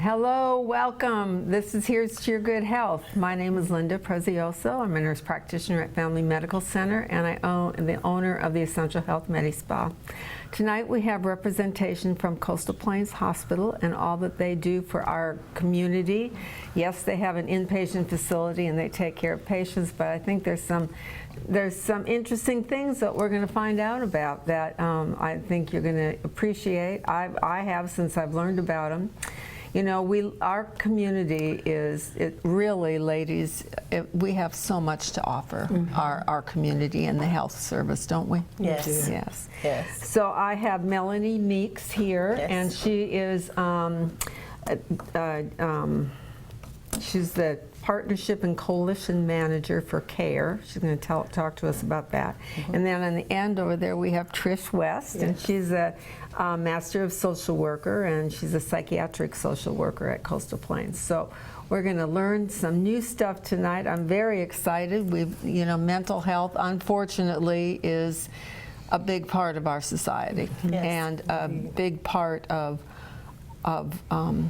Hello, welcome. This is Here's to Your Good Health. My name is Linda Prezioso. I'm a nurse practitioner at Family Medical Center, and I am the owner of the Essential Health Medi-Spa. Tonight we have representation from Coastal Plains Hospital and all that they do for our community. Yes, they have an inpatient facility and they take care of patients, but I think there's some interesting things that we're going to find out about that I think you're going to appreciate. I have, since I've learned about them. You know, our community really, ladies, we have so much to offer our community and the health service, don't we? Yes. Yes. Yes. So I have Melanie Meeks here, Yes. and she is she's the Partnership and Coalition Manager for CARE. She's going to talk to us about that. And then on the end over there we have Trish West, and she's a Master of Social Worker, and she's a Psychiatric Social Worker at Coastal Plains. So we're going to learn some new stuff tonight. I'm very excited. Mental health, unfortunately, is a big part of our society, and a big part of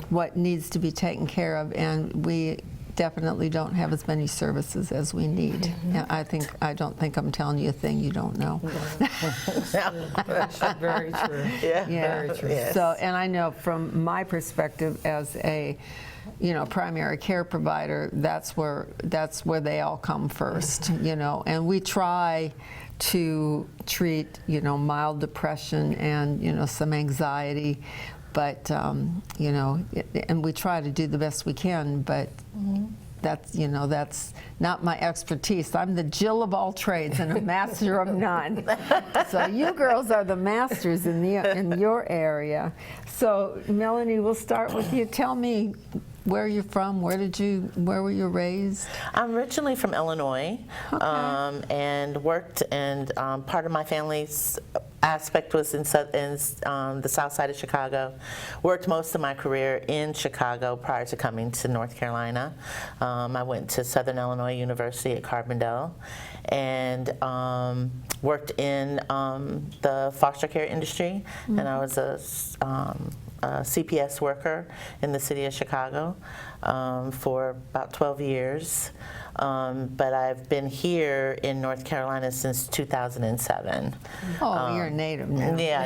what needs to be taken care of, and we definitely don't have as many services as we need. I don't think I'm telling you a thing you don't know. Very true. Yeah. Very true. Yes. So, and I know from my perspective as a primary care provider, that's where they all come first, and we try to treat, mild depression and, some anxiety, but, and we try to do the best we can, but that's not my expertise. I'm the Jill of all trades and a master of none. So you girls are the masters in your area. So Melanie, we'll start with you. Tell me where you're from. Where were you raised? I'm originally from Illinois, and worked, and part of my family's aspect was in the south side of Chicago. Worked most of my career in Chicago prior to coming to North Carolina. I went to Southern Illinois University at Carbondale, and worked in the foster care industry, and I was a CPS worker in the city of Chicago for about 12 years. But I've been here in North Carolina since 2007. Oh, you're a native now. Yeah,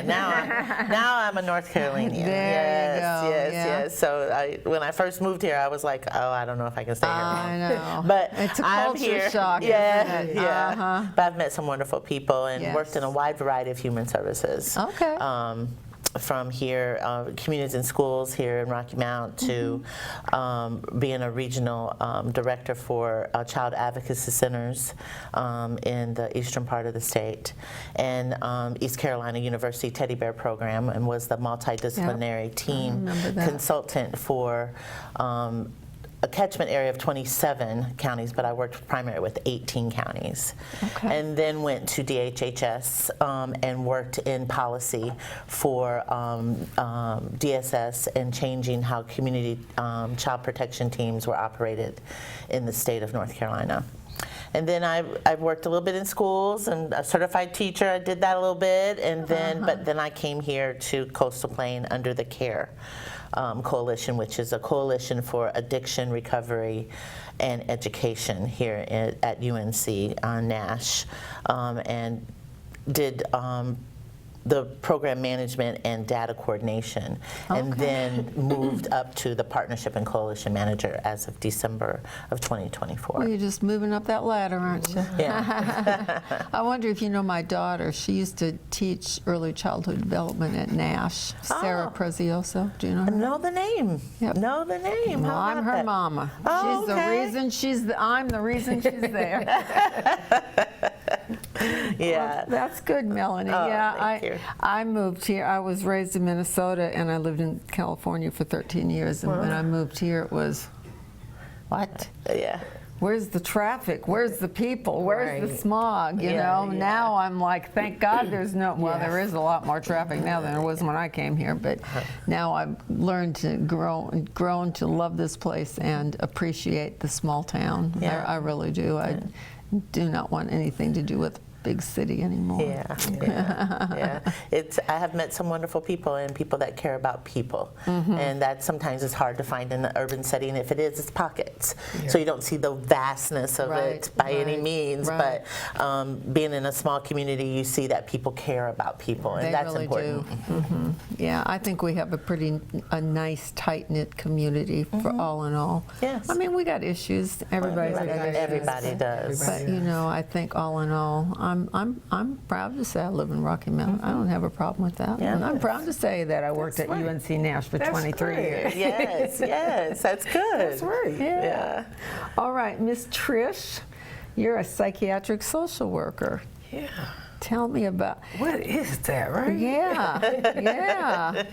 now I'm a North Carolinian. There you go. Yes. So when I first moved here, I was like, oh, I don't know if I can stay here long. I know. But it's a I'm culture here. shock. Yeah, isn't it? yeah. But I've met some wonderful people and Yes. worked in a wide variety of human services. Okay. From here, communities and schools here in Rocky Mount, to being a regional director for child advocacy centers in the eastern part of the state, and East Carolina University Teddy Bear Program, and was the multidisciplinary team consultant for a catchment area of 27 counties, but I worked primarily with 18 counties. Okay. And then went to DHHS and worked in policy for DSS and changing how community child protection teams were operated in the state of North Carolina. And then I've worked a little bit in schools, and a certified teacher, I did that a little bit, and then but then I came here to Coastal Plain under the CARE Coalition, which is a coalition for addiction recovery and education here at UNC Nash, and did the program management and data coordination, and then moved up to the partnership and coalition manager as of December of 2024. Well, you're just moving up that ladder, aren't you? Yeah. I wonder if you know my daughter. She used to teach early childhood development at Nash. Sarah Prezioso. Do you know her? Know the name. Yep. Know the name. Well, How I'm about her that? mama. Oh, she's okay. the reason I'm the reason she's there. Yeah. Well, that's good, Melanie. Oh, yeah, thank you. I moved here. I was raised in Minnesota, and I lived in California for 13 years. And when I moved here, it was, what? Yeah. Where's the traffic? Where's the people? Where's the Right. smog? You Yeah, know, yeah. now I'm like, thank God there's no, well, Yes. there is a lot more traffic now than there was when I came here, but now I've learned to grown to love this place and appreciate the small town. Yeah. I really do. I do not want anything to do with big city anymore. Yeah. I have met some wonderful people and people that care about people, and that sometimes is hard to find in the urban setting. If it is, it's pockets, so you don't see the vastness of it by any means. But being in a small community, you see that people care about people, and that's really important. Do. Yeah, I think we have a nice tight-knit community for all in all. Yes. I mean, we got issues. Everybody's got issues. Everybody does. But you know, I think all in all, I'm proud to say I live in Rocky Mount. I don't have a problem with that. Yeah. And I'm proud to say that I worked at UNC Nash for 23 years. Yes, that's good. That's right. Yeah. All right, Miss Trish, you're a psychiatric social worker. Yeah. Tell me about. What is that, right? Yeah.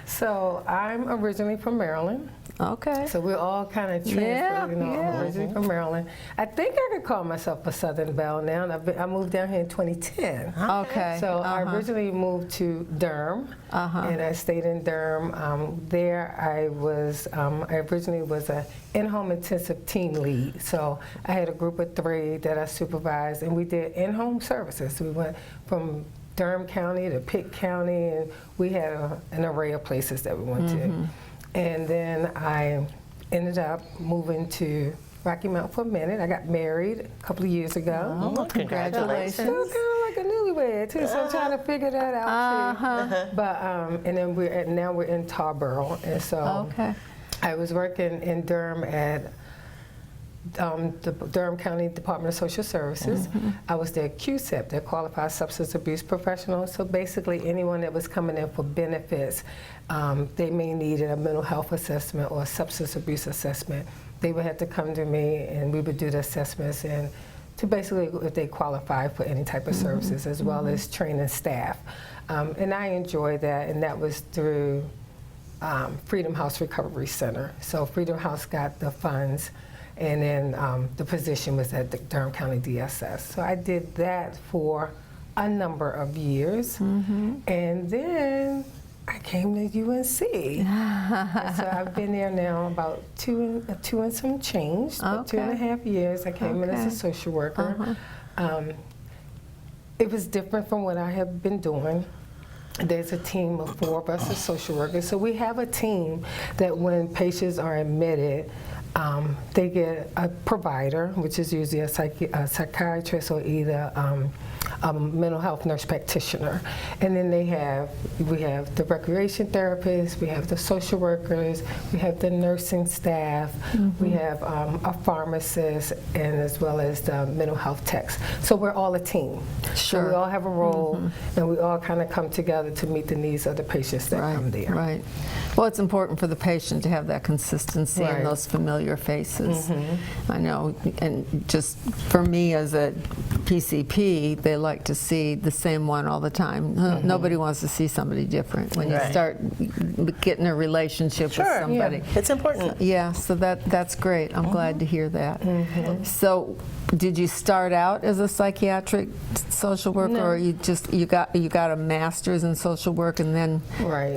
So I'm originally from Maryland. Okay. So we're all kind of transferred, you know, I'm originally from Maryland. I think I could call myself a Southern Belle now. And I moved down here in 2010. Okay. So I originally moved to Durham, and I stayed in Durham. There I originally was a in-home intensive team lead. So I had a group of 3 that I supervised, and we did in-home services. We went from Durham County to Pitt County, and we had an array of places that we went to. And then I ended up moving to Rocky Mount for a minute. I got married a couple of years ago. Oh, congratulations. Still kind of like a newlywed too, so I'm trying to figure that out too. But and then now we're in Tarboro, and so I was working in Durham at the Durham County Department of Social Services. I was their QSEP, their Qualified Substance Abuse Professional. So basically anyone that was coming in for benefits, they may need a mental health assessment or a substance abuse assessment. They would have to come to me and we would do the assessments and to basically if they qualify for any type of services as well as training staff. And I enjoyed that, and that was through Freedom House Recovery Center. So Freedom House got the funds, and then the position was at the Durham County DSS. So I did that for a number of years, and then I came to UNC. And so I've been there now about two and some change, about 2.5 years. I came in as a social worker. It was different from what I have been doing. There's a team of 4 of us as social workers. So we have a team that when patients are admitted, they get a provider, which is usually a psychiatrist or either a mental health nurse practitioner. And then we have the recreation therapists, we have the social workers, we have the nursing staff, we have a pharmacist, and as well as the mental health techs. So we're all a team. So we all have a role, and we all kind of come together to meet the needs of the patients that come there. Right. Well, it's important for the patient to have that consistency and those familiar faces. I know, and just for me as a PCP, they like to see the same one all the time. Nobody wants to see somebody different when you start getting a relationship with somebody. It's important. So that's great. I'm glad to hear that. So, did you start out as a psychiatric social worker, or you got a master's in social work and then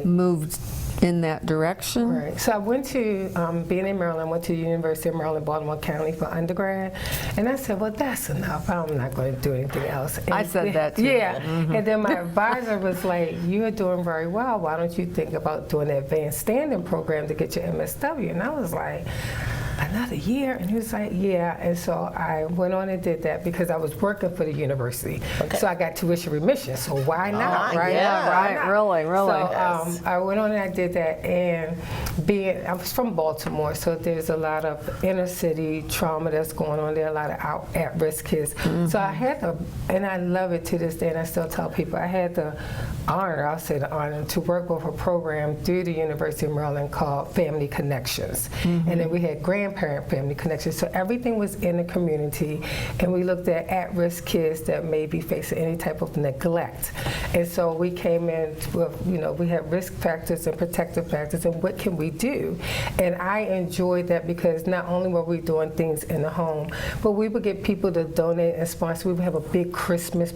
moved in that direction? Right. So I went to, being in Maryland, I went to the University of Maryland, Baltimore County for undergrad. And I said, well, that's enough. I'm not going to do anything else. And I said that too. Yeah. And then my advisor was like, you're doing very well. Why don't you think about doing an advanced standing program to get your MSW? And I was like, another year? And he was like, yeah. And so I went on and did that because I was working for the university. So I got tuition remission. So why not, right? Yeah, right. Really. So I went on and I did that. And I was from Baltimore, so there's a lot of inner city trauma that's going on there, a lot of at-risk kids. So I had the, and I love it to this day, and I still tell people, I had the honor, I'll say the honor, to work with a program through the University of Maryland called Family Connections. And then we had grandparent family connections. So everything was in the community, and we looked at-risk kids that may be facing any type of neglect. And so we came in with, we had risk factors and protective factors, and what can we do? And I enjoyed that because not only were we doing things in the home, but we would get people to donate and sponsor. We would have a big Christmas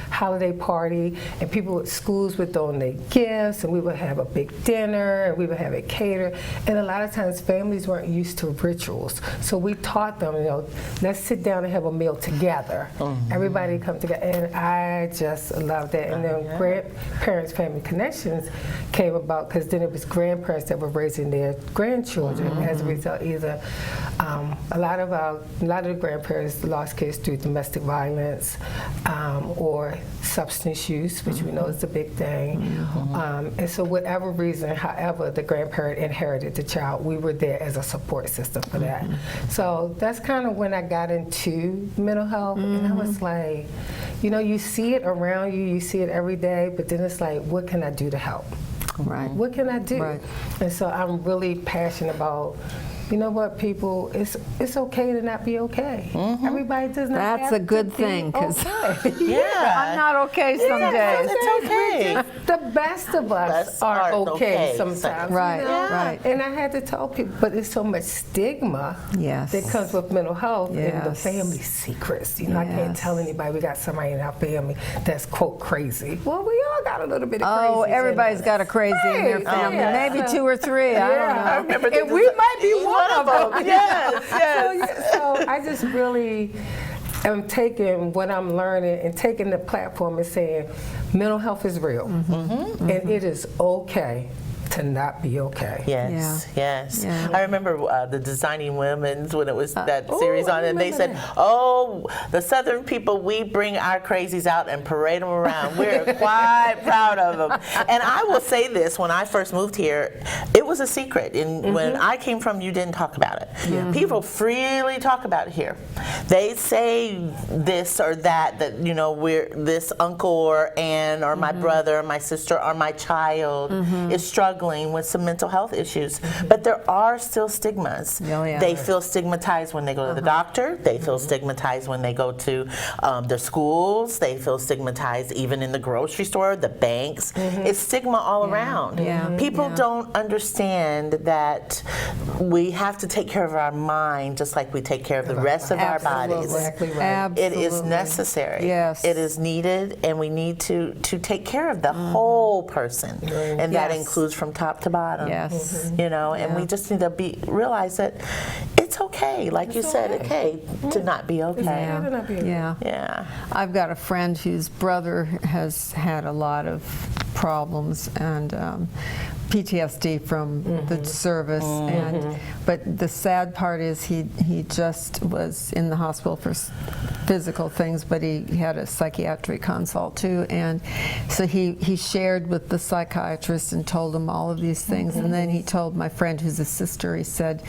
holiday party, and schools would donate gifts, and we would have a big dinner, and we would have it catered. And a lot of times families weren't used used to rituals. So we taught them, let's sit down and have a meal together. Everybody come together, and I just loved that. And then grandparents, family connections came about because then it was grandparents that were raising their grandchildren as a result. Either a lot of the grandparents lost kids through domestic violence or substance use, which we know is a big thing. And so whatever reason, however the grandparent inherited the child, we were there as a support system for that. So that's kind of when I got into mental health, and I was like, you see it around you see it every day, but then it's like, what can I do to help? Right. What can I do? Right. And so I'm really passionate about, you know what, people, it's okay to not be okay. Everybody does not That's have a good to thing, be 'cause okay. I'm not okay some days. It's okay. The best of us are okay sometimes. Right, right. And I had to tell people, but there's so much stigma Yes. that comes with mental health and the Yes. family secrets. I can't Yes. tell anybody we got somebody in our family that's, quote, crazy. Well, we all got a little bit of crazy. Oh, everybody's got a crazy in their Right. family. Yeah. Maybe 2 or 3. I don't know. I remember And we might be one of them. Yes, yes. So I just really am taking what I'm learning and taking the platform and saying mental health is real. And it is okay to not be okay. Yes, yes. Yeah. I remember the Designing Women's when it was that oh, series I on, and they remember said, that. "Oh, the Southern people, we bring our crazies out and parade them around. We're quite proud of them." And I will say this: when I first moved here, it was a secret. And when I came from, you didn't talk about it. People freely talk about it here. They say this or that we're this uncle or aunt or my brother or my sister or my child is struggling with some mental health issues, but there are still stigmas. Oh, yeah. They feel stigmatized when they go to the doctor. They feel stigmatized when they go to their schools. They feel stigmatized even in the grocery store, the banks. It's stigma all around. Yeah. People Yeah. don't understand that we have to take care of our mind just like we take care of the rest of our bodies. Exactly right. Absolutely. It is necessary. Yes. It is needed, and we need to take care of the whole person, and that Yes. includes from top to bottom. Yes. And we just need to realize that it's okay, like you said, okay to not be okay. Yeah. to not be okay. Yeah. Yeah. I've got a friend whose brother has had a lot of problems and PTSD from the service, but the sad part is he just was in the hospital for physical things, but he had a psychiatric consult too, and so he shared with the psychiatrist and told him all of these things, and then he told my friend who's a sister, he said,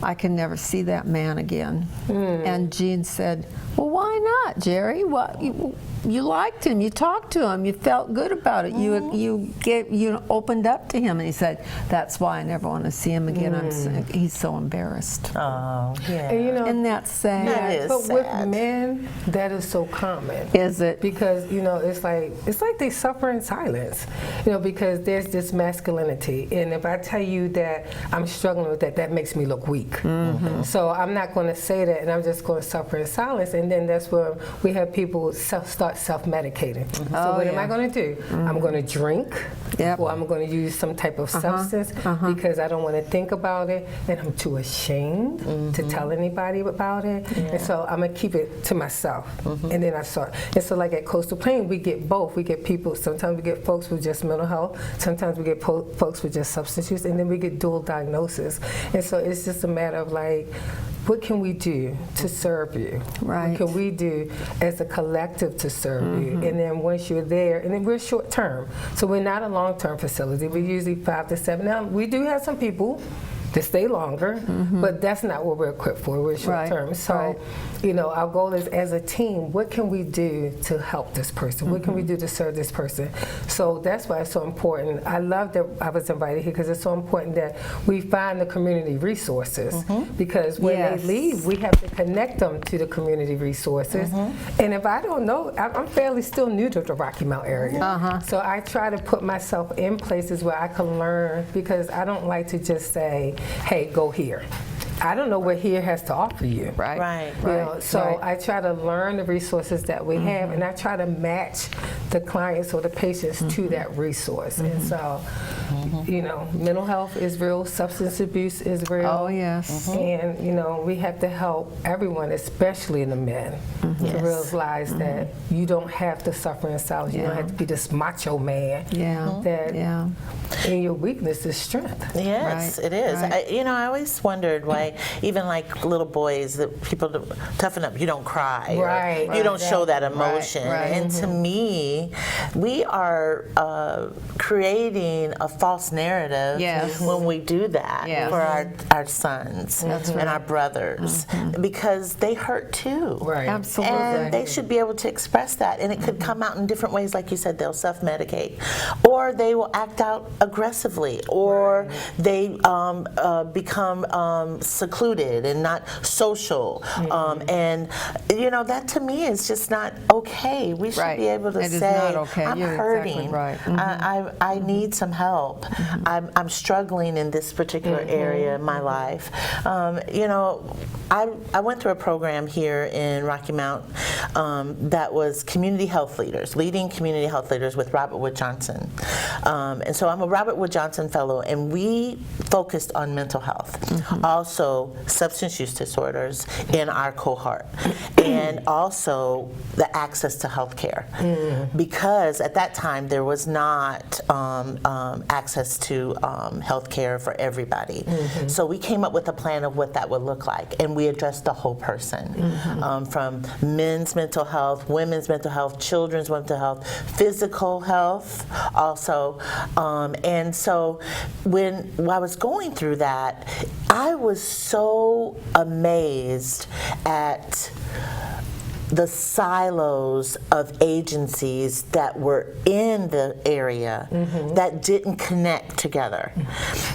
"I can never see that man again." And Jean said, "Well, why not, Jerry? What you liked him, you talked to him, you felt good about it, you opened up to him." And he said, "That's why I never want to see him again. He's so embarrassed." Oh, yeah. And Isn't that sad? That is but sad. with men, that is so common. Is it? Because it's like they suffer in silence, because there's this masculinity, and if I tell you that I'm struggling with that, that makes me look weak. So I'm not going to say that, and I'm just going to suffer in silence, and then that's where we have people start self-medicating. So what am I going to do? I'm going to drink, or I'm going to use some type of substance because I don't want to think about it, and I'm too ashamed to tell anybody about it, and so I'm going to keep it to myself. And then I start. And so like at Coastal Plain, we get both. We get people, sometimes we get folks with just mental health, sometimes we get folks with just substance use, and then we get dual diagnosis. And so it's just a matter of what can we do to serve you? Right. What can we do as a collective to serve you? And then once you're there, and then we're short term. So we're not a long-term facility. We're usually 5 to 7. Now, we do have some people to stay longer, but that's not what we're equipped for. We're short term. So, our goal is as a team, what can we do to help this person? What can we do to serve this person? So that's why it's so important. I love that I was invited here because it's so important that we find the community resources because when they leave, we have to connect them to the community resources. And if I don't know, I'm fairly still new to the Rocky Mount area. So I try to put myself in places where I can learn because I don't like to just say, hey, go here. I don't know what here has to offer you. Right. You know, so right. I try to learn the resources that we have, and I try to match the clients or the patients to that resource. And so, you know, mental health is real, substance abuse is real. Oh, yes. And, you know, we have to help everyone, especially the men, to Yes. realize that you don't have to suffer in silence. You don't have to be this macho man. Yeah. That Yeah. in your weakness is strength. Yes, Right, it is. right. I always wondered why, even like little boys, that people toughen up. You don't cry. or Right, You don't show that Right, emotion. right. And to me, we are creating a false narrative Yes. when we do that Yes. for our sons and our brothers, because they hurt too. Right. Absolutely. And they should be able to express that. And it could come out in different ways. Like you said, they'll self-medicate. Or they will act out aggressively. Or they become secluded and not social. And, you know, that to me is just not okay. We should Right. be able to It is say, not okay. I'm You're hurting. exactly right. I need some help. I'm struggling in this particular area in my life. You know, I went through a program here in Rocky Mount that was community health leaders, leading community health leaders with Robert Wood Johnson. And so I'm a Robert Wood Johnson Fellow, and we focused on mental health, also substance use disorders in our cohort, and also the access to health care. Because at that time there was not access to health care for everybody. So we came up with a plan of what that would look like, and we addressed the whole person, from men's mental health, women's mental health, children's mental health, physical health also. And so when I was going through that, I was so amazed at the silos of agencies that were in the area that didn't connect together.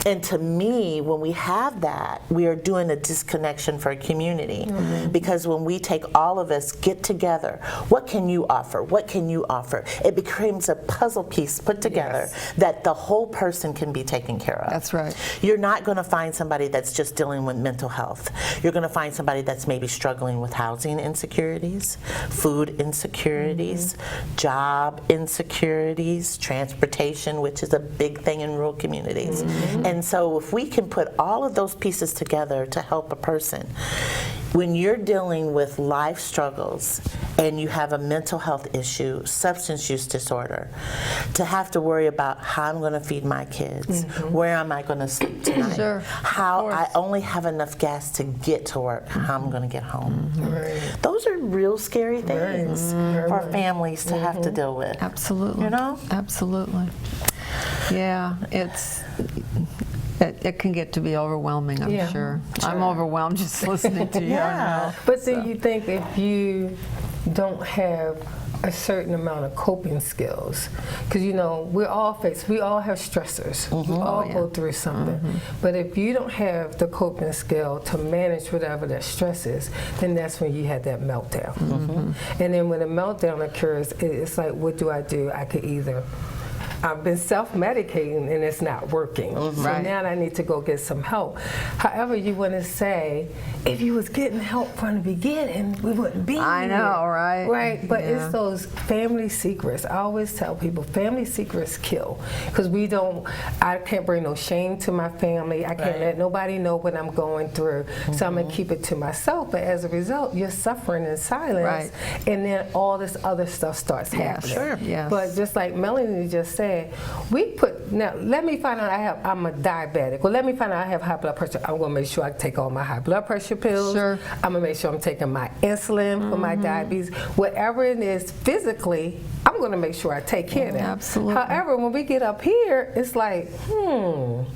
And to me, when we have that, we are doing a disconnection for a community. Because when we take all of us, get together, what can you offer? What can you offer? It becomes a puzzle piece put together that the whole person can be taken care of. That's right. You're not going to find somebody that's just dealing with mental health. You're going to find somebody that's maybe struggling with housing insecurities, food insecurities, job insecurities, transportation, which is a big thing in rural communities. And so if we can put all of those pieces together to help a person, when you're dealing with life struggles and you have a mental health issue, substance use disorder, to have to worry about how I'm going to feed my kids, where am I going to sleep tonight, Sure. how I only have enough gas to get to work, how I'm going to get home. Those are real scary things for families to have to deal with. Absolutely. You know? Absolutely. Yeah, it can get to be overwhelming, I'm Yeah. sure. I'm overwhelmed just listening to you. I know. But then you think if you don't have a certain amount of coping skills, because you know we all have stressors. We all go through something. But if you don't have the coping skill to manage whatever that stress is, then that's when you have that meltdown. And then when a meltdown occurs, it's like, what do? I could either I've been self-medicating and it's not working. So Right. now I need to go get some help. However, you want to say, if you was getting help from the beginning, we wouldn't be I here. know, right? Right, but Yeah. it's those family secrets. I always tell people, family secrets kill. Because I can't bring no shame to my family. I can't let nobody know what I'm going through. So I'm going to keep it to myself. But as a result, you're suffering in silence. Right. And then all this other stuff starts happening. Sure. Yes. But just like Melanie just said, now let me find out I'm a diabetic. Well, let me find out I have high blood pressure. I'm going to make sure I take all my high blood pressure pills. Sure. I'm going to make sure I'm taking my insulin for my diabetes. Whatever it is physically, I'm going to make sure I take care of that. Absolutely. However, when we get up here, it's like,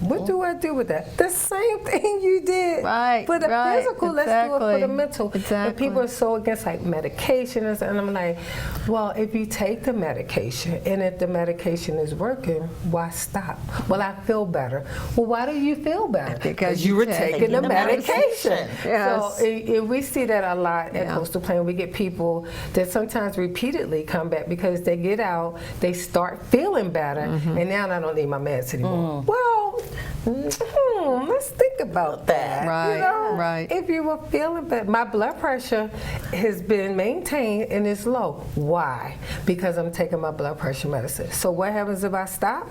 what do I do with that? The same thing you did Right, for the right, physical, let's do it for the exactly, mental. And exactly. people are so against like medication, and I'm like, well, if you take the medication and if the medication is working, why stop? Well, I feel better. Well, why do you feel better? Because you were you're taking the medication. Yes. So we see that a lot at Yeah. Coastal Plain. We get people that sometimes repeatedly come back because they get out, they start feeling better, and now I don't need my meds anymore. Well, Let's think about that. Right, You know, right. If you were feeling bad, my blood pressure has been maintained and it's low. Why? Because I'm taking my blood pressure medicine. So what happens if I stop?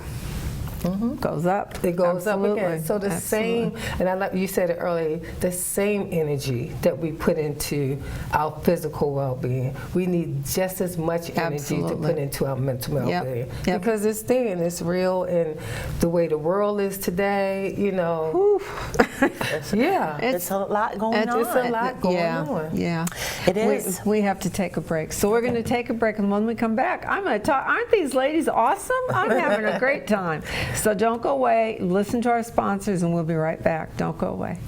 Goes up. It goes Absolutely. up again. So the Absolutely. same, and I like you said it earlier, the same energy that we put into our physical well-being, we need just as much energy to Absolutely. put into our mental well-being. Yep. Because it's there and it's real, and the way the world is today, you know. Yeah. It's a lot going on. It's a lot going on. Yeah. It is. We have to take a break. So we're going to take a break, and when we come back, I'm going to talk. Aren't these ladies awesome? I'm having a great time. So don't go away. Listen to our sponsors, and we'll be right back. Don't go away.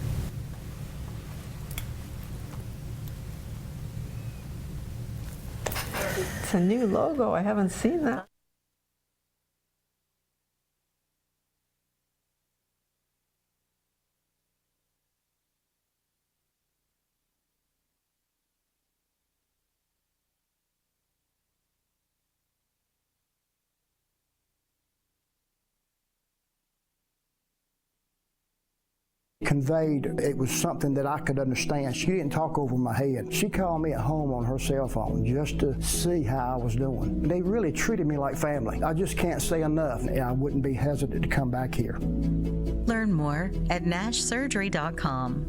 It's a new logo. I haven't seen that. Conveyed it was something that I could understand. She didn't talk over my head. She called me at home on her cell phone just to see how I was doing. They really treated me like family. I just can't say enough, and I wouldn't be hesitant to come back here. Learn more at nashsurgery.com.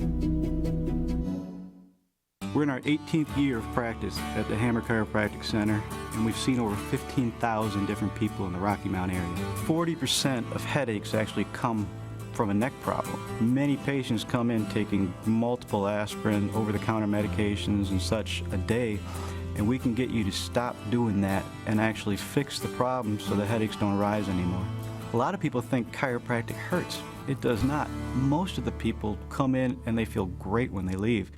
We're in our 18th year of practice at the Hammer Chiropractic Center, and we've seen over 15,000 different people in the Rocky Mount area. 40% of headaches actually come from a neck problem. Many patients come in taking multiple aspirin, over-the-counter medications and such a day, and we can get you to stop doing that and actually fix the problem so the headaches don't arise anymore. A lot of people think chiropractic hurts. It does not. Most of the people come in and they feel great when they leave.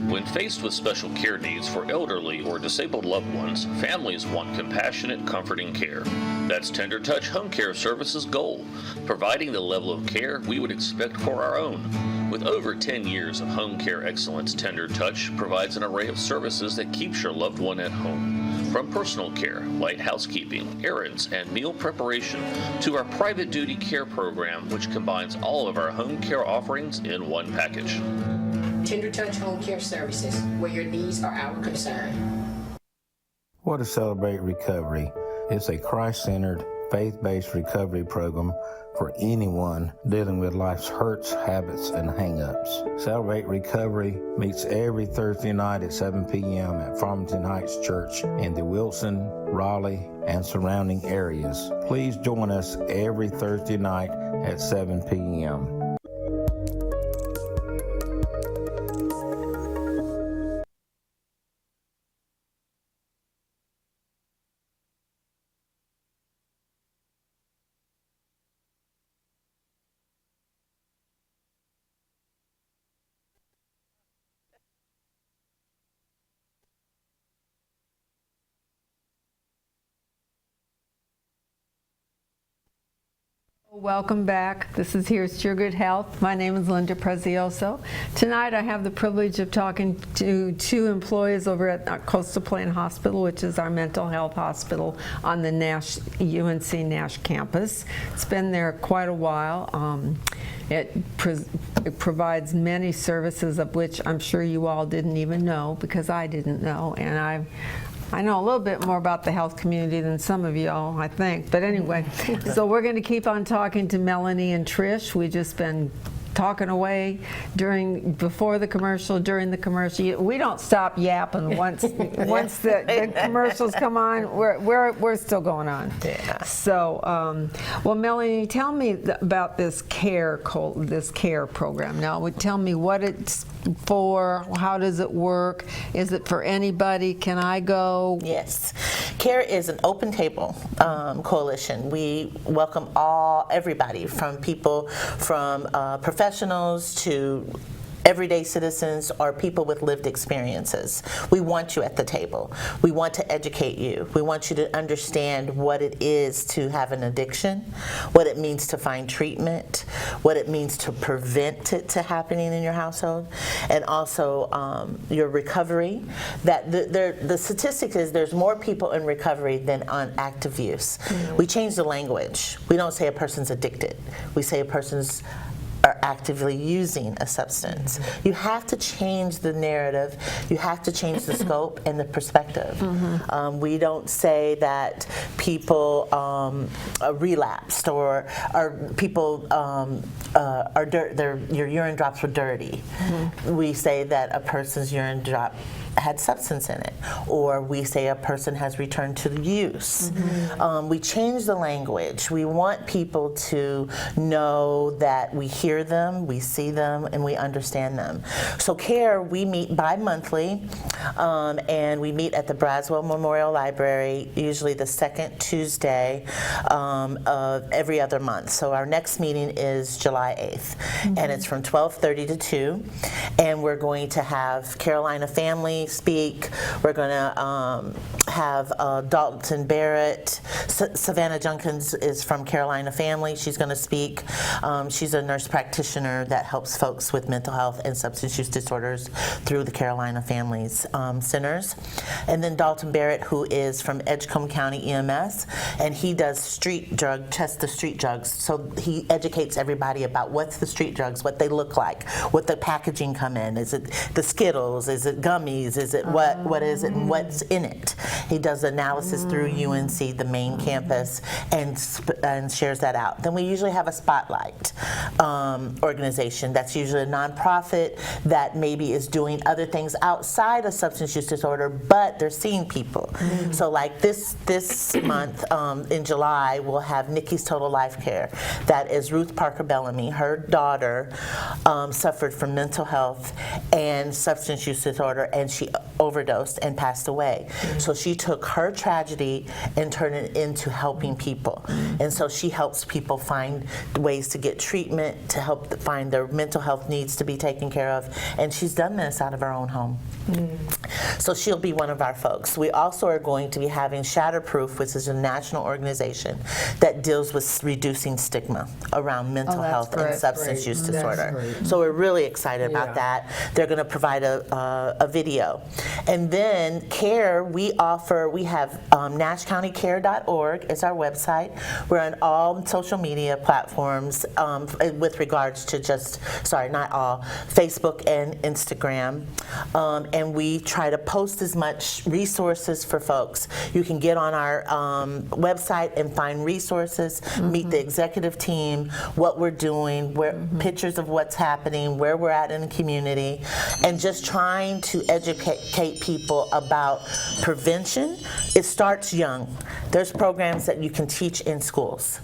When faced with special care needs for elderly or disabled loved ones, families want compassionate, comforting care. That's Tender Touch Home Care Services' goal, providing the level of care we would expect for our own. With over 10 years of home care excellence, Tender Touch provides an array of services that keeps your loved one at home. From personal care, light housekeeping, errands, and meal preparation, to our private duty care program, which combines all of our home care offerings in one package. Tender Touch Home Care Services, where your needs are our concern. What is Celebrate Recovery? It's a Christ-centered, faith-based recovery program for anyone dealing with life's hurts, habits, and hang-ups. Celebrate Recovery meets every Thursday night at 7 p.m. at Farmington Heights Church in the Wilson, Raleigh, and surrounding areas. Please join us every Thursday night at 7 p.m. Welcome back. This is Here's to Your Good Health. My name is Linda Prezioso. Tonight I have the privilege of talking to two employees over at Coastal Plain Hospital, which is our mental health hospital on the UNC Nash campus. It's been there quite a while. It provides many services of which I'm sure you all didn't even know, because I didn't know, and I know a little bit more about the health community than some of y'all, I think. But anyway, so we're going to keep on talking to Melanie and Trish. We've just been talking away before the commercial, during the commercial. We don't stop yapping once the commercials come on. We're still going on. Yeah. So, well, Melanie, tell me about this care program. Now, tell me what it's for. How does it work? Is it for anybody? Can I go? Yes. CARE is an open table coalition. We welcome everybody, from people from professionals to everyday citizens or people with lived experiences. We want you at the table. We want to educate you. We want you to understand what it is to have an addiction, what it means to find treatment, what it means to prevent it to happening in your household, and also your recovery. That the statistic is there's more people in recovery than on active use. We change the language. We don't say a person's addicted. We say a person's are actively using a substance. You have to change the narrative. You have to change the scope and the perspective. We don't say that people are relapsed or people are your urine drops were dirty. We say that a person's urine drop had substance in it, or we say a person has returned to use. We change the language. We want people to know that we hear them, we see them, and we understand them. So CARE, we meet bi-monthly, and we meet at the Braswell Memorial Library, usually the second Tuesday of every other month. So our next meeting is July 8th, and it's from 12:30 to 2, and we're going to have Carolina Family speak. We're going to have Dalton Barrett. Savannah Junkins is from Carolina Family. She's going to speak. She's a nurse practitioner that helps folks with mental health and substance use disorders through the Carolina Families Centers. And then Dalton Barrett, who is from Edgecombe County EMS, and he does test the street drugs. So he educates everybody about what's the street drugs, what they look like, what the packaging come in. Is it the Skittles? Is it gummies? Is it what is it and what's in it? He does analysis through UNC, the main campus, and shares that out. Then we usually have a spotlight organization that's usually a nonprofit that maybe is doing other things outside of substance use disorder, but they're seeing people. So like this month in July, we'll have Nikki's Total Life Care. That is Ruth Parker Bellamy. Her daughter suffered from mental health and substance use disorder, and she overdosed and passed away. So she took her tragedy and turned it into helping people. And so she helps people find ways to get treatment, to help find their mental health needs to be taken care of. And she's done this out of her own home. So she'll be one of our folks. We also are going to be having Shatterproof, which is a national organization that deals with reducing stigma around mental health and substance use disorder. So we're really excited about that. They're going to provide a video. And then CARE, we have nashcountycare.org is our website. We're on all social media platforms with regards to not all, Facebook and Instagram. And we try to post as much resources for folks. You can get on our website and find resources, meet the executive team, what we're doing, pictures of what's happening, where we're at in the community, and just trying to educate people about prevention. It starts young. There's programs that you can teach in schools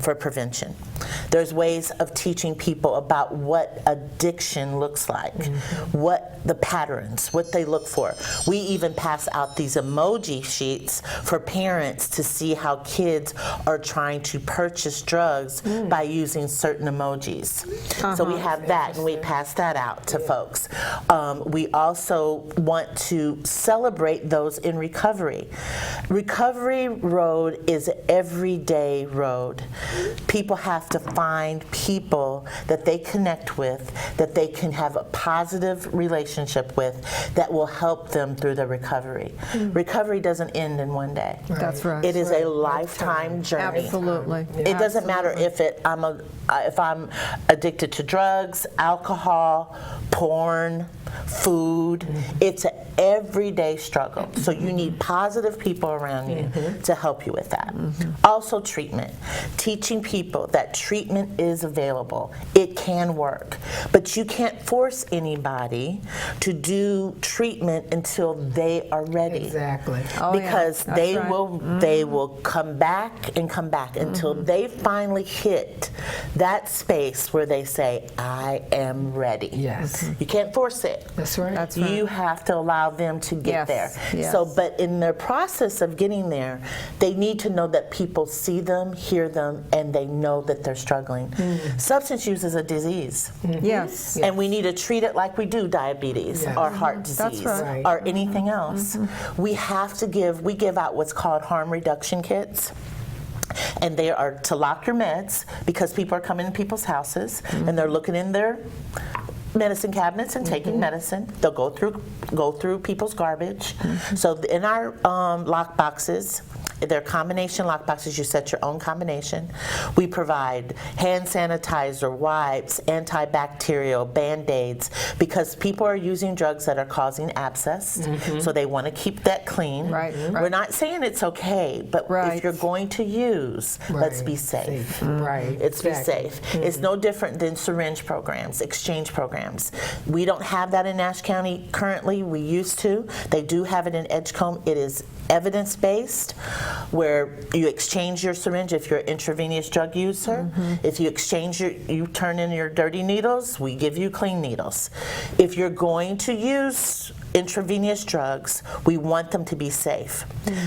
for prevention. There's ways of teaching people about what addiction looks like, what the patterns, what they look for. We even pass out these emoji sheets for parents to see how kids are trying to purchase drugs by using certain emojis. So we have that, and we pass that out to folks. We also want to celebrate those in recovery. Recovery road is an everyday road. People have to find people that they connect with, that they can have a positive relationship with, that will help them through their recovery. Recovery doesn't end in one day. That's right. It is a lifetime journey. Absolutely. It doesn't matter if I'm addicted to drugs, alcohol, porn, food. It's an everyday struggle. So you need positive people around you to help you with that. Also treatment. Teaching people that treatment is available. It can work. But you can't force anybody to do treatment until they are ready. Exactly. Because they will come back and come back until they finally hit that space where they say, I am ready. Yes. You can't force it. That's right. That's right. You have to allow them to get there. Yes. So, but in their process of getting there, they need to know that people see them, hear them, and they know that they're struggling. Substance use is a disease. Yes. And we need to treat it like we do diabetes or heart disease right. or anything else. We have to give out what's called harm reduction kits. And they are to lock your meds because people are coming in people's houses and they're looking in their medicine cabinets and taking medicine. They'll go through people's garbage. So in our lock boxes, they're combination lock boxes. You set your own combination. We provide hand sanitizer, wipes, antibacterial, Band-Aids, because people are using drugs that are causing abscess, so they want to keep that clean. Right. We're not saying it's okay, but if you're going to use, let's be safe. Right. It's be safe. It's no different than syringe programs, exchange programs. We don't have that in Nash County currently. We used to. They do have it in Edgecombe. It is evidence-based, where you exchange your syringe if you're an intravenous drug user. If you exchange you turn in your dirty needles, we give you clean needles. If you're going to use intravenous drugs, we want them to be safe.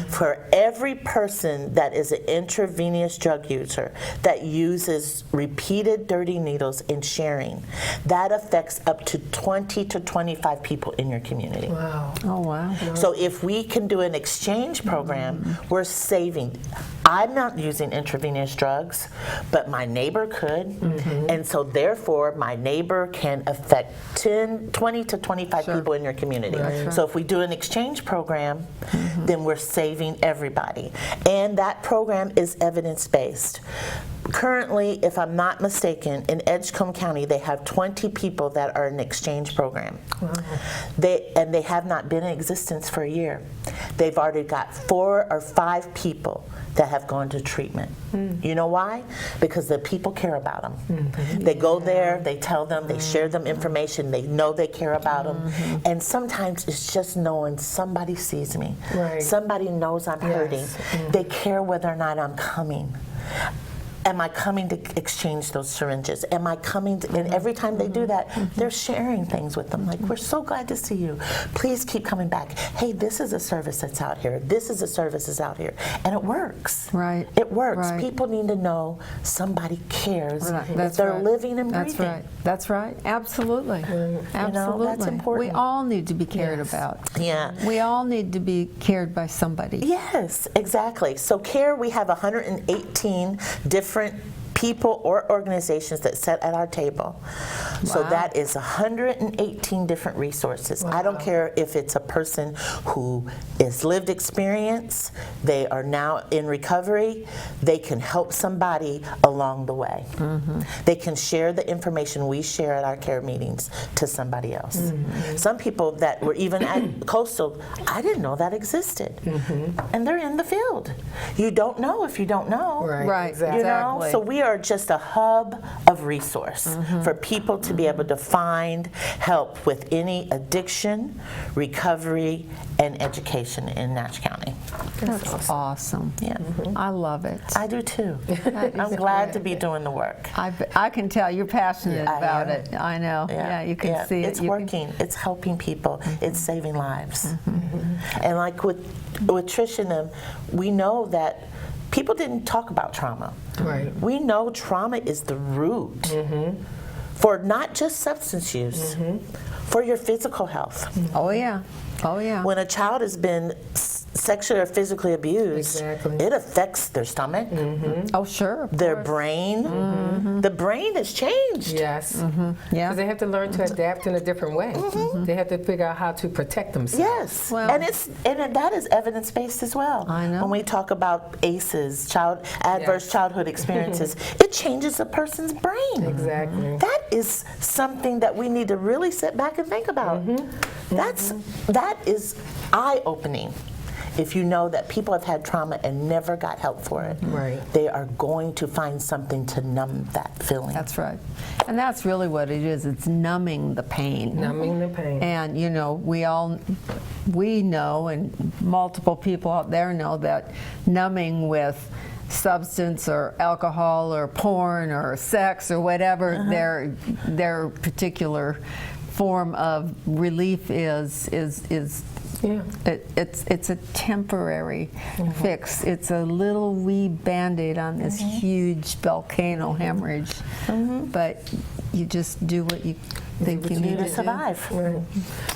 For every person that is an intravenous drug user that uses repeated dirty needles and sharing, that affects up to 20 to 25 people in your community. Wow. Oh, wow. So if we can do an exchange program, we're saving. I'm not using intravenous drugs, but my neighbor could, and so therefore my neighbor can affect 20 to 25 people in your community. So if we do an exchange program, then we're saving everybody. And that program is evidence-based. Currently, if I'm not mistaken, in Edgecombe County, they have 20 people that are in the exchange program. They have not been in existence for a year. They've already got 4 or 5 people that have gone to treatment. You know why? Because the people care about them. They go there, they tell them, they share them information, they know they care about them. And sometimes it's just knowing somebody sees me. Somebody knows I'm hurting. They care whether or not I'm coming. Am I coming to exchange those syringes? Am I coming to, and every time they do that, they're sharing things with them. Like, we're so glad to see you. Please keep coming back. Hey, this is a service that's out here. This is a service that's out here. And it works. Right. It works. Right. People need to know somebody cares. That's they're right. living and breathing. That's right. That's right. Absolutely. Absolutely. That's important. We all need to be cared about. Yeah. We all need to be cared by somebody. Yes, exactly. So CARE, we have 118 different people or organizations that sit at our table. So that is 118 different resources. I don't care if it's a person who is lived experience, they are now in recovery, they can help somebody along the way. They can share the information we share at our CARE meetings to somebody else. Some people that were even at Coastal, I didn't know that existed. And they're in the field. You don't know if you don't know. Right. Exactly. You know, so we are just a hub of resource for people to be able to find help with any addiction, recovery, and education in Nash County. That's awesome. Yeah. I love it. I do too. I'm glad to be doing the work. I can tell you're passionate about it. I know. Yeah, you can see it. It's working. It's helping people. It's saving lives. And like with Trish and them, we know that people didn't talk about trauma. We know trauma is the root for not just substance use, for your physical health. Oh, yeah. Oh, yeah. When a child has been sexually or physically abused, it affects their stomach, Oh, sure. their brain. The brain has changed. Yes. Yeah. Because they have to learn to adapt in a different way. They have to figure out how to protect themselves. Yes, Well- and that is evidence-based as well. I know. When we talk about ACEs, adverse childhood experiences, it changes a person's brain. Exactly. That is something that we need to really sit back and think about. That is eye-opening. If you know that people have had trauma and never got help for it, they are going to find something to numb that feeling. That's right. And that's really what it is. It's numbing the pain. Numbing the pain. And, you know, we know, and multiple people out there know, that numbing with substance or alcohol or porn or sex or whatever their particular form of relief is it's a temporary fix. It's a little wee Band-Aid on this huge volcano hemorrhage. But you just do what you think you need to survive. Right.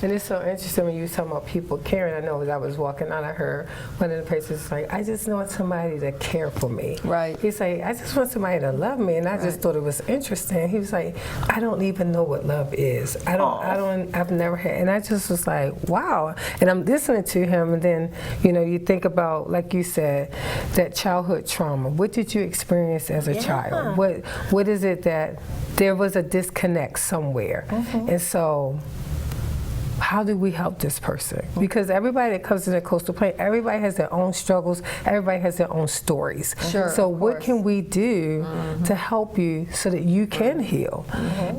And it's so interesting when you were talking about people caring. I know as I was walking out, I heard one of the patients like, I just want somebody to care for me. Right. He's like, I just want somebody to love me. And I just thought it was interesting. He was like, I don't even know what love is. I've never had. And I just was like, wow. And I'm listening to him, and then, you know, you think about, like you said, that childhood trauma. What did you experience as a child? What is it that there was a disconnect somewhere? And so how do we help this person? Because everybody that comes to the coastal plain, everybody has their own struggles, everybody has their own stories. Sure, so what can we do to help you so that you can heal?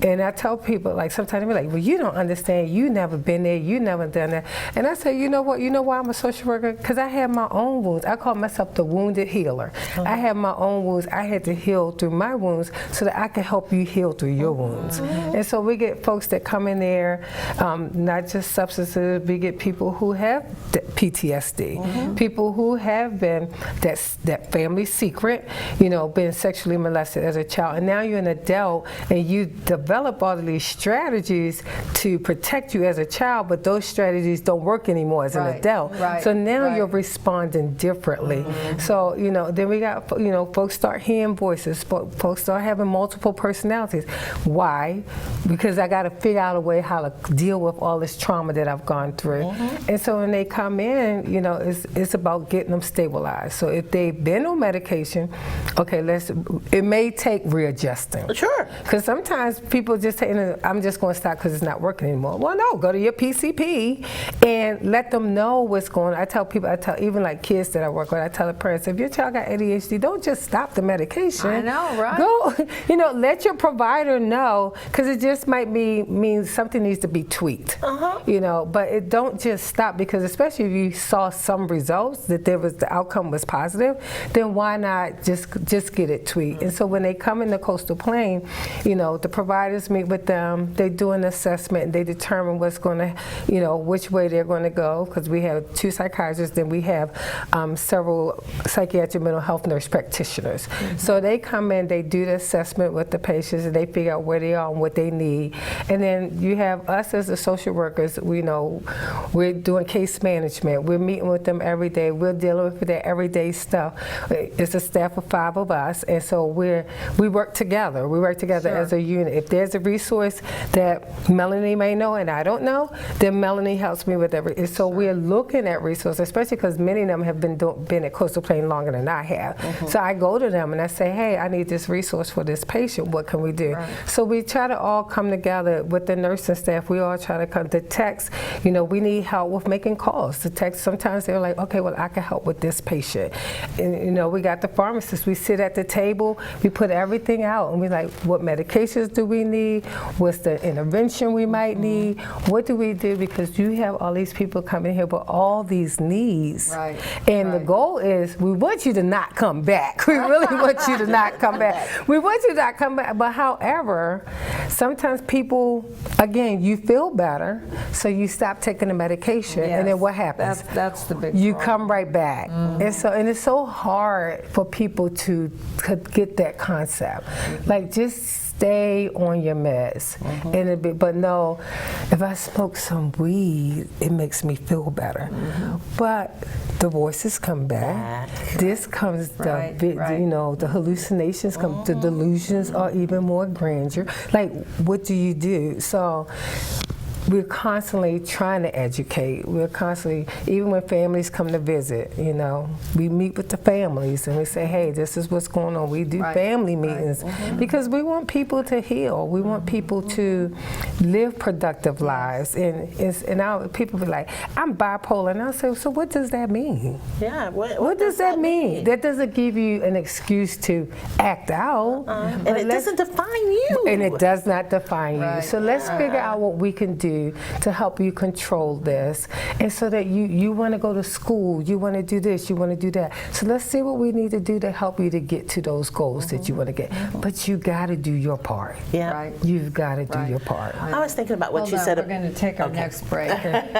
And I tell people, like, sometimes they're like, well, you don't understand, you never been there, you never done that. And I say, you know what, you know why I'm a social worker? Because I have my own wounds. I call myself the wounded healer. I have my own wounds. I had to heal through my wounds so that I can help you heal through your wounds. And so we get folks that come in there, not just substances, we get people who have PTSD, people who have been that family secret, you know, been sexually molested as a child, and now you're an adult and you develop all of these strategies to protect you as a child, but those strategies don't work anymore as an adult. So now you're responding differently. So, you know, then we got, you know, folks start hearing voices, folks start having multiple personalities. Why? Because I got to figure out a way how to deal with all this trauma that I've gone through. And so when they come in, you know, it's about getting them stabilized. So if they've been on medication, okay, it may take readjusting. Sure. Because sometimes people just say, I'm just going to stop because it's not working anymore. Well, no, go to your PCP and let them know what's going on. I tell even like kids that I work with, I tell the parents, if your child got ADHD, don't just stop the medication. I know, right? Go, you know, let your provider know, because it just might mean something needs to be tweaked. You know, but it don't just stop, because especially if you saw some results that the outcome was positive, then why not just get it tweaked? And so when they come in the coastal plain, you know, the providers meet with them, they do an assessment, and they determine what's going to, you know, which way they're going to go, because we have 2 psychiatrists, then we have several psychiatric mental health nurse practitioners. So they come in, they do the assessment with the patients, and they figure out where they are and what they need. And then you have us as the social workers, you know, we're doing case management. We're meeting with them every day. We're dealing with their everyday stuff. It's a staff of 5 of us, and so we work together. We work together as a unit. If there's a resource that Melanie may know and I don't know, then Melanie helps me with everything. So we're looking at resources, especially because many of them have been at Coastal Plain longer than I have. So I go to them and I say, hey, I need this resource for this patient. What can we do? So we try to all come together with the nursing staff. We all try to come to text. You know, we need help with making calls. The text, sometimes they're like, okay, well, I can help with this patient. And, you know, we got the pharmacist. We sit at the table. We put everything out, and we're like, what medications do we need? What's the intervention we might need? What do we do? Because you have all these people coming here with all these needs. And the goal is, we want you to not come back. We really want you to not come back. We want you to not come back. But however, sometimes people, again, you feel better, so you stop taking the medication, and then what happens? That's the big You problem. come right back. And it's so hard for people to get that concept. Like, just stay on your meds. But no, if I smoke some weed, it makes me feel better. But the voices come back. This comes, you know, the hallucinations come, the delusions are even more grandeur. Like, what do you do? So we're constantly trying to educate. We're constantly, even when families come to visit, you know, we meet with the families and we say, hey, this is what's going on. We do family meetings because we want people to heal. We want people to live productive lives. And people be like, I'm bipolar. And I'll say, so what does that mean? Yeah, what does that mean? That doesn't give you an excuse to act out. And it doesn't define you. And it does not define you. So let's figure out what we can do do to help you control this, and so that you want to go to school, you want to do this, you want to do that. So let's see what we need to do to help you to get to those goals that you want to get. But you got to do your part. Yeah. Right. You've got to do your part. I was thinking about what Hold you on, said. We're going to take our next break.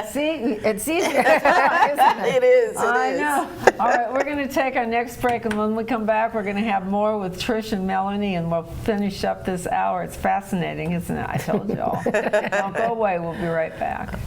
See, it's easier. It is. I know. All right, we're going to take our next break, and when we come back, we're going to have more with Trish and Melanie, and we'll finish up this hour. It's fascinating, isn't it? I told you all. Don't go away. We'll be right back.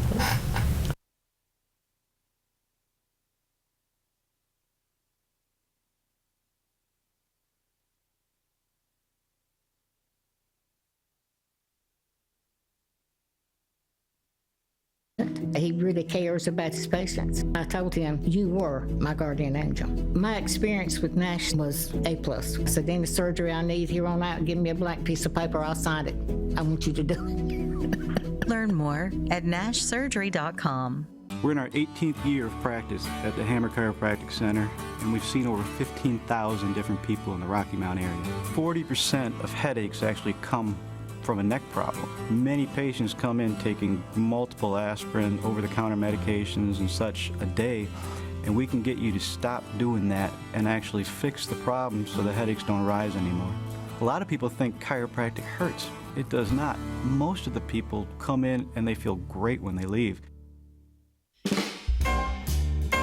He really cares about his patients. I told him, you were my guardian angel. My experience with Nash was A+. So any surgery I need here on out, give me a blank piece of paper, I'll sign it. I want you to do it. Learn more at nashsurgery.com. We're in our 18th year of practice at the Hammer Chiropractic Center, and we've seen over 15,000 different people in the Rocky Mount area. 40% of headaches actually come from a neck problem. Many patients come in taking multiple aspirin, over-the-counter medications and such a day, and we can get you to stop doing that and actually fix the problem so the headaches don't rise anymore. A lot of people think chiropractic hurts. It does not. Most of the people come in and they feel great when they leave.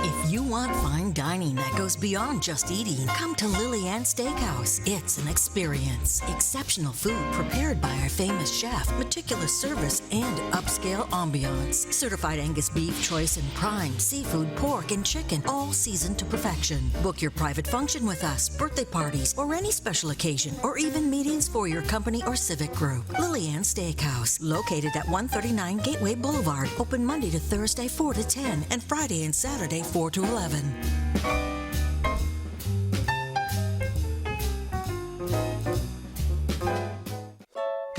If you want fine dining that goes beyond just eating, come to Lily Ann Steakhouse. It's an experience. Exceptional food prepared by our famous chef, meticulous service, and upscale ambiance. Certified Angus beef, choice and prime, seafood, pork, and chicken, all seasoned to perfection. Book your private function with us, birthday parties, or any special occasion, or even meetings for your company or civic group. Lily Ann Steakhouse, located at 139 Gateway Boulevard, open Monday to Thursday 4 to 10, and Friday and Saturday 4 to 11.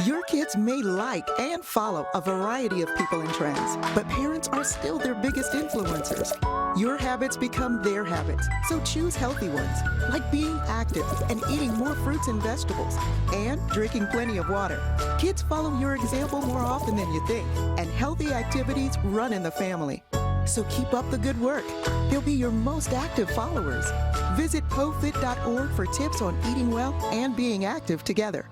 Your kids may like and follow a variety of people and trends, but parents are still their biggest influencers. Your habits become their habits, so choose healthy ones, like being active and eating more fruits and vegetables, and drinking plenty of water. Kids follow your example more often than you think, and healthy activities run in the family. So keep up the good work. They'll be your most active followers. Visit PoFit.org for tips on eating well and being active together.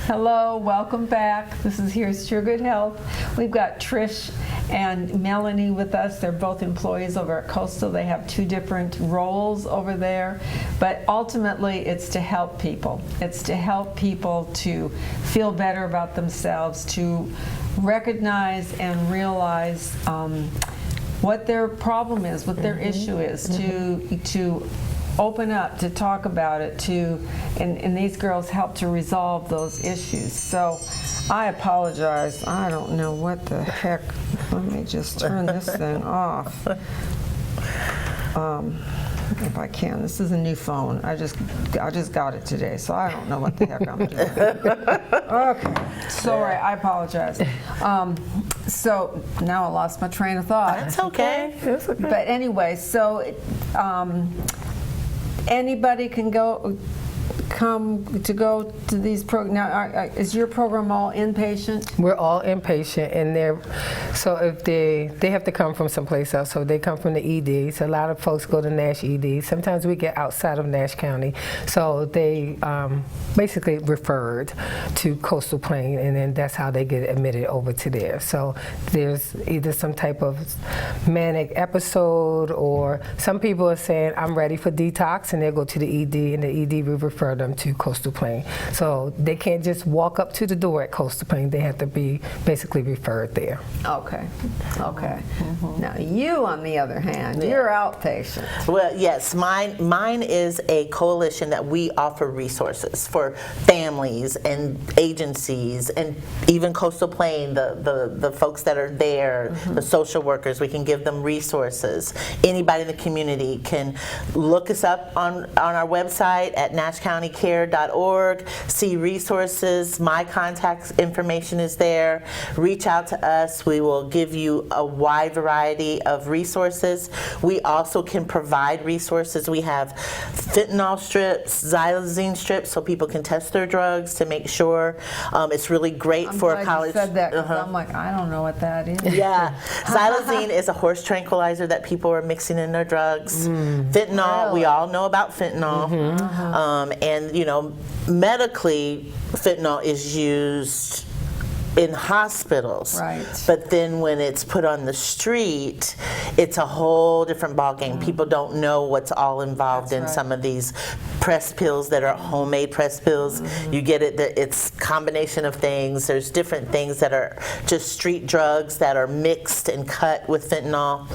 Hello, welcome back. This is Here's to Your Good Health. We've got Trish and Melanie with us. They're both employees over at Coastal. They have two different roles over there, but ultimately it's to help people. It's to help people to feel better about themselves, to recognize and realize what their problem is, what their issue is, to open up, to talk about it, and these girls help to resolve those issues. So I apologize. I don't know what the heck. Let me just turn this thing off. If I can. This is a new phone. I just got it today, so I don't know what the heck I'm doing. Okay. Sorry, I apologize. So now I lost my train of thought. That's okay. That's okay. But anyway, so anybody can come to these programs. Now, is your program all inpatient? We're all inpatient, and so if they have to come from someplace else. So they come from the ED. So a lot of folks go to Nash ED. Sometimes we get outside of Nash County. So they basically referred to Coastal Plain, and then that's how they get admitted over to there. So there's either some type of manic episode, or some people are saying, I'm ready for detox, and they'll go to the ED, and the ED will refer them them to Coastal Plain. So they can't just walk up to the door at Coastal Plain. They have to be basically referred there. Okay. Okay. Now you, on the other hand, you're outpatient. Well, yes, mine is a coalition that we offer resources for families and agencies and even Coastal Plain, the folks that are there, the social workers. We can give them resources. Anybody in the community can look us up on our website at nashcountycare.org, see resources. My contact information is there. Reach out to us. We will give you a wide variety of resources. We also can provide resources. We have fentanyl strips, xylazine strips, so people can test their drugs to make sure. It's really great for a college. You said that 'cause I'm like, I don't know what that is. Yeah, xylazine is a horse tranquilizer that people are mixing in their drugs. Fentanyl, we all know about fentanyl, and you know, medically, fentanyl is used in hospitals, right? But then when it's put on the street, it's a whole different ballgame. People don't know what's all involved in some of these press pills that are homemade press pills. You get it, it's combination of things. There's different things that are just street drugs that are mixed and cut with fentanyl,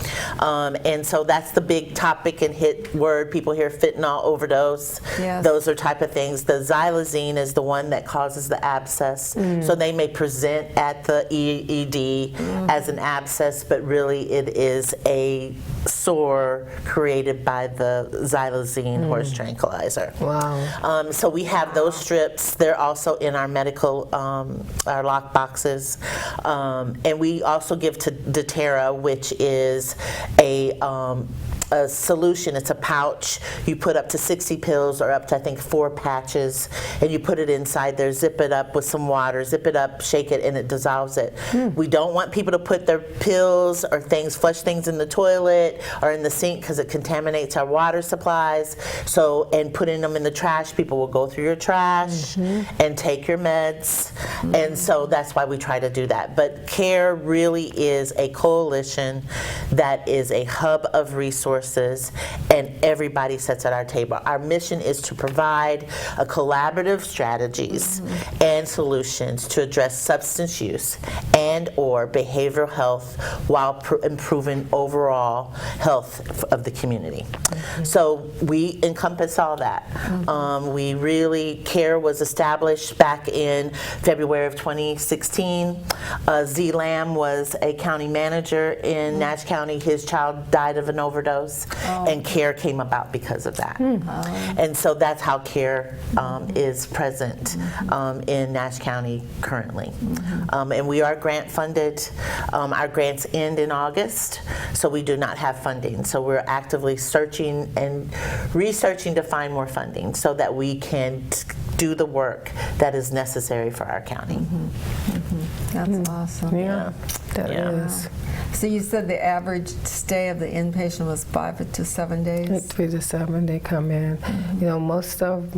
and so that's the big topic and hit word. People hear fentanyl overdose. Yes. Those are type of things. The xylazine is the one that causes the abscess, so they may present at the ED as an abscess, but really it is a sore created by the xylazine horse tranquilizer. Wow. So we have those strips. They're also in our medical, our lock boxes. And we also give to doTERRA, which is a solution. It's a pouch. You put up to 60 pills or up to, I think, 4 patches, and you put it inside there, zip it up with some water, zip it up, shake it, and it dissolves it. We don't want people to put their pills or things, flush things in the toilet or in the sink because it contaminates our water supplies. So, and putting them in the trash, people will go through your trash and take your meds. And so that's why we try to do that. But CARE really is a coalition that is a hub of resources, and everybody sits at our table. Our mission is to provide a collaborative strategies and solutions to address substance use and or behavioral health while improving overall health of the community. So we encompass all that. We really, CARE was established back in February of 2016. Z. Lamb was a county manager in Nash County. His child died of an overdose. And CARE came about because of that. And so that's how CARE is present in Nash County currently. And we are grant funded. Our grants end in August, so we do not have funding. So we're actively searching and researching to find more funding so that we can do the work that is necessary for our county. That's awesome. Yeah, that is. So you said the average stay of the inpatient was 5 to 7 days? 3 to 7, they come in. You know, most of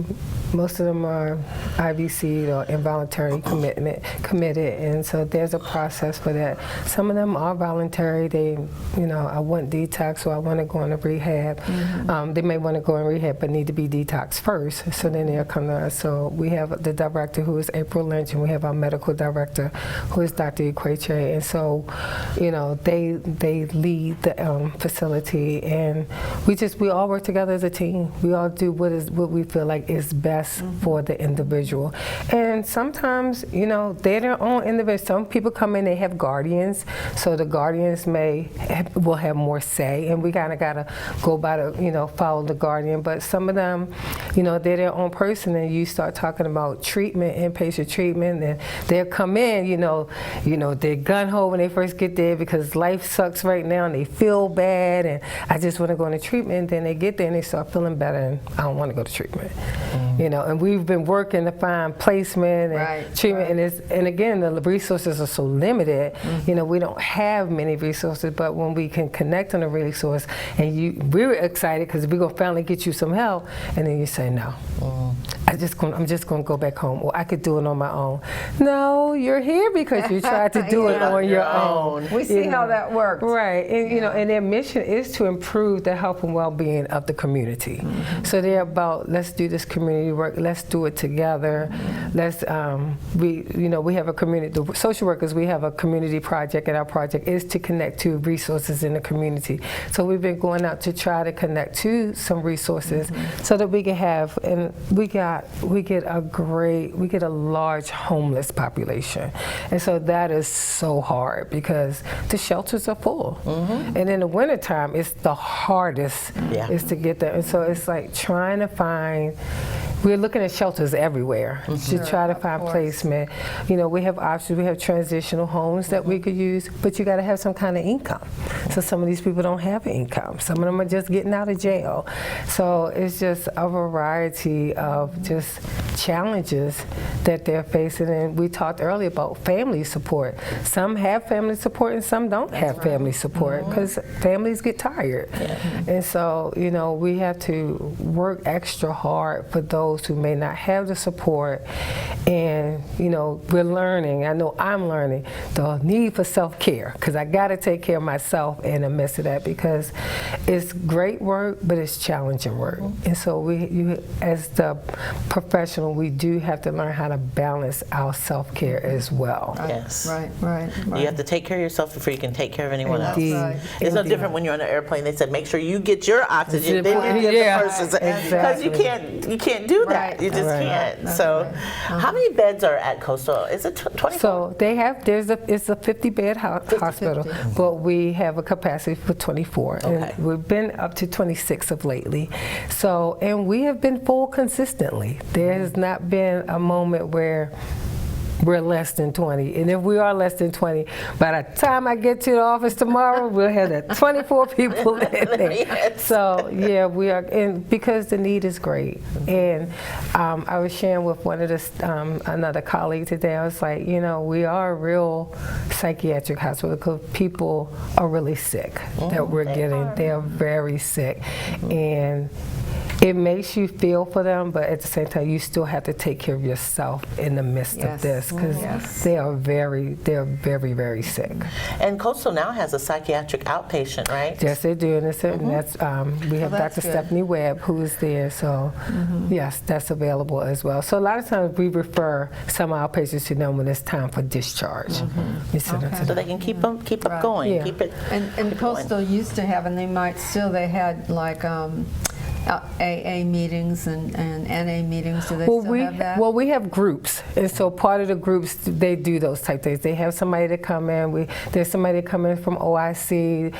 them are IVC or involuntary committed, and so there's a process for that. Some of them are voluntary. They, you know, I want detox, or I want to go into rehab. They may want to go in rehab, but need to be detoxed first. So then they'll come to us. So we have the director, who is April Lynch, and we have our medical director, who is Dr. Equache. And so, you know, they lead the facility, and we all work together as a team. We all do what we feel like is best for the individual. And sometimes, you know, they're their own individual. Some people come in, they have guardians, so the guardians will have more say, and we kind of gotta go by the, you know, follow the guardian. But some of them, you know, they're their own person, and you start talking about treatment, inpatient treatment, and they'll come in, you know, they're gun-ho when they first get there because life sucks right now, and they feel bad, and I just want to go into treatment. And then they get there and they start feeling better, and I don't want to go to treatment. You know, and we've been working to find placement and treatment, and again, the resources are so limited. You know, we don't have many resources, but when we can connect on a resource, and we're excited because we're gonna finally get you some help, and then you say no. I'm just going to go back home, or I could do it on my own. No, you're here because you tried to do it on your own. We see how that works. Right, and you know, and their mission is to improve the health and well-being of the community. So they're about, let's do this community work, let's do it together. Let's we have a community, the social workers, we have a community project, and our project is to connect to resources in the community. So we've been going out to try to connect to some resources so that we can have, and we get a large homeless population. And so that is so hard because the shelters are full. And in the wintertime, it's the hardest is to get there. And so it's like trying to find, we're looking at shelters everywhere to try to find placement. You know, we have options. We have transitional homes that we could use, but you got to have some kind of income. So some of these people don't have income. Some of them are just getting out of jail. So it's just a variety of just challenges that they're facing. And we talked earlier about family support. Some have family support and some don't have family support because families get tired. And so, you know, we have to work extra hard for those who may not have the support. And, you know, we're learning, I know I'm learning, the need for self-care, because I got to take care of myself in the midst of that, because it's great work, but it's challenging work. And so as the professional, we do have to learn how to balance our self-care as well. Yes. Right. You have to take care of yourself before you can take care of anyone else. Right. It's no different when you're on an airplane. They said, make sure you get your oxygen, then you get the person's. Because you can't do that. You just can't. So how many beds are at Coastal? Is it 24? So they have, it's a 50-bed hospital, but we have a capacity for 24. And we've been up to 26 of lately. So, and we have been full consistently. There has not been a moment where we're less than 20. And if we are less than 20, by the time I get to the office tomorrow, we'll have the 24 people in there. So yeah, we are, and because the need is great. And I was sharing with one of the, another colleague today, I was like, you know, we are a real psychiatric hospital because people are really sick that we're getting. They are very sick. And it makes you feel for them, but at the same time, you still have to take care of yourself in the midst of this, because they are very, very sick. And Coastal now has a psychiatric outpatient, right? Yes, they do, and that's we have Dr. Stephanie Webb, who is there. So yes, that's available as well. So a lot of times we refer some of our patients to them when it's time for discharge. So they can keep up going. Yeah. Keep it. And Coastal used to have, and they had like AA meetings and NA meetings. Do they still have that? Well, we have groups, and so part of the groups, they do those type things. They have somebody to come in. There's somebody to come in from OIC.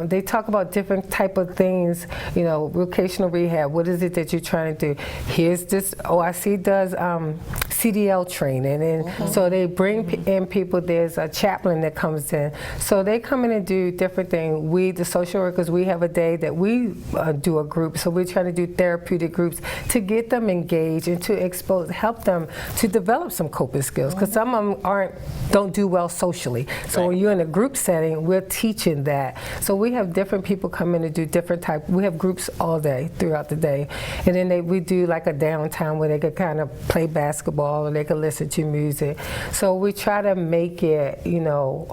They talk about different type of things. You know, vocational rehab. What is it that you're trying to do? Here's this. OIC does CDL training, and so they bring in people. There's a chaplain that comes in, so they come in and do different things. We, the social workers, we have a day that we do a group. So we trying to do therapeutic groups to get them engaged and to help them to develop some coping skills, because some of them don't do well socially. So when you're in a group setting, we're teaching that. So we have different people come in to do different type. We have groups all day throughout the day, and then we do like a downtime where they could kind of play basketball or they could listen to music. So we try to make it, you know,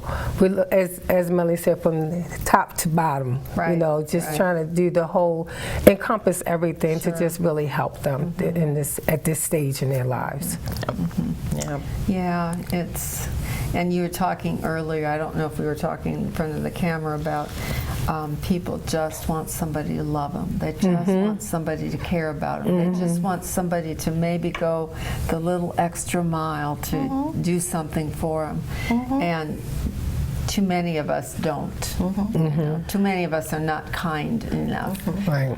as Melanie said, from top to bottom. You know, just trying to do the whole encompass everything to just really help them at this stage in their lives. Yeah, it's, and you were talking earlier, I don't know if we were talking in front of the camera about people just want somebody to love them. They just want somebody to care about them. They just want somebody to maybe go the little extra mile to do something for them. And too many of us don't. You know, too many of us are not kind enough.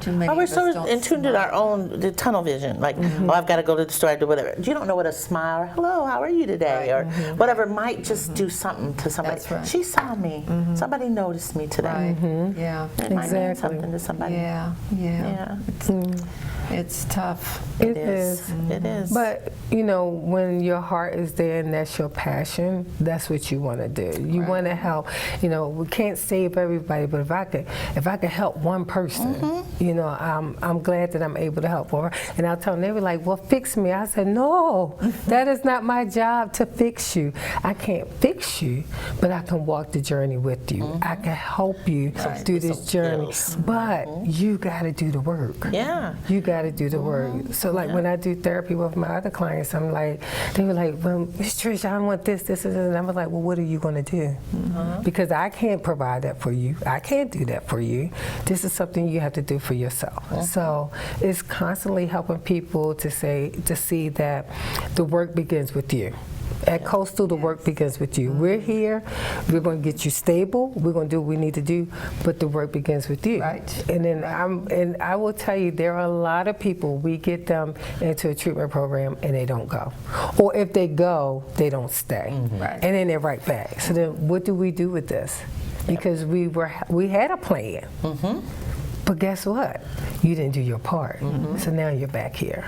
Too many we're of us so don't in tune to our own tunnel vision. Like, oh, I've got to go to the store, I do whatever. You don't know what a smile, or hello, how are you today, or whatever might just do something to somebody. She saw me. Somebody noticed me today. Yeah, it might mean something to somebody. It's tough. It is. It is. But, you know, when your heart is there and that's your passion, that's what you want to do. You want to help. You know, we can't save everybody, but if I could help one person, you know, I'm glad that I'm able to help her. And I'll tell them, they were like, well, fix me. I said, no, that is not my job to fix you. I can't fix you, but I can walk the journey with you. I can help you through this journey, but you got to do the work. Yeah. You got to do the work. So like when I do therapy with my other clients, I'm like, they were like, well, Miss Trish, I want this, and I was like, well, what are you going to do? Because I can't provide that for you. I can't do that for you. This is something you have to do for yourself. So it's constantly helping people to see that the work begins with you. At Coastal, the work begins with you. We're here. We're going to get you stable. We're going to do what we need to do, but the work begins with you. Right. And then I will tell you, there are a lot of people, we get them into a treatment program and they don't go. Or if they go, they don't stay. And then they're right back. So then what do we do with this? Because we had a plan. But guess what? You didn't do your part. So now you're back here.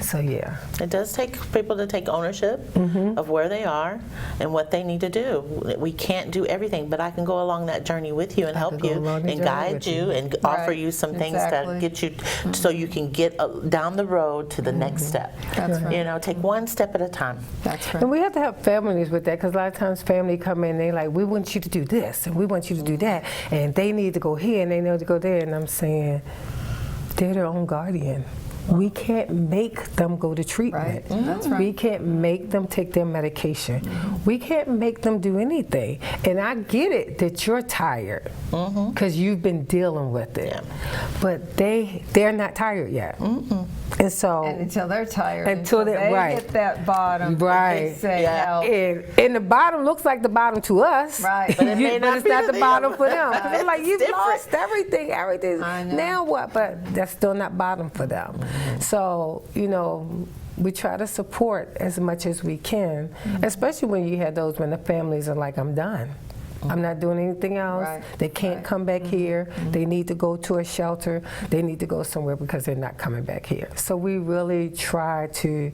So yeah. It does take people to take ownership of where they are and what they need to do. We can't do everything, but I can go along that journey with you and help you and guide you and offer you some things that get you so you can get down the road to the next step. That's right. You know, take one step at a time. That's right. And we have to help families with that, because a lot of times family come in and they like, we want you to do this and we want you to do that, and they need to go here and they need to go there, and I'm saying, they're their own guardian. We can't make them go to treatment. That's right. We can't make them take their medication. We can't make them do anything. And I get it that you're tired because you've been dealing with it. But they're not tired yet. And so until they're tired, until they hit that bottom, they say help. And the bottom looks like the bottom to us, right? But, but it's not the bottom for them. Because they're like, you've lost everything. Now what? But that's still not bottom for them. So, you know, we try to support as much as we can, especially when you have those when the families are like, I'm done. I'm not doing anything else. They can't come back here. They need to go to a shelter. They need to go somewhere because they're not coming back here. So we really try to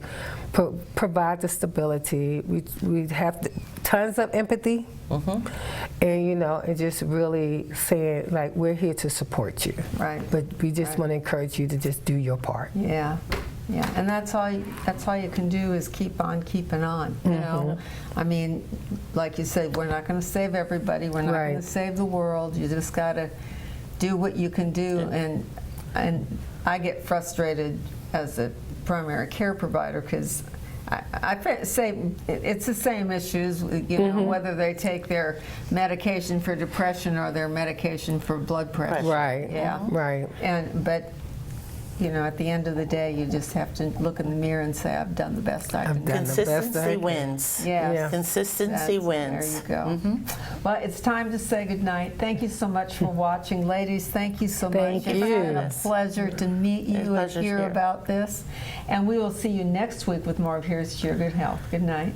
provide the stability. We have tons of empathy. And you know, and just really saying like, we're here to support you. But we just want to encourage you to just do your part. Yeah, and that's all you can do is keep on keeping on. You know, I mean, like you said, we're not going to save everybody. We're not going to save the world. You just got to do what you can do. And I get frustrated as a primary care provider because I say it's the same issues, you know, whether they take their medication for depression or their medication for blood pressure. But you know, at the end of the day, you just have to look in the mirror and say, I've done the best I can do. Consistency wins. Yes. Consistency wins. There you go. Well, it's time to say goodnight. Thank you so much for watching. Ladies, thank you so much. Thank you. It's been a pleasure to meet you and hear about this. And we will see you next week with more of Here's to Your Good Health. Good night.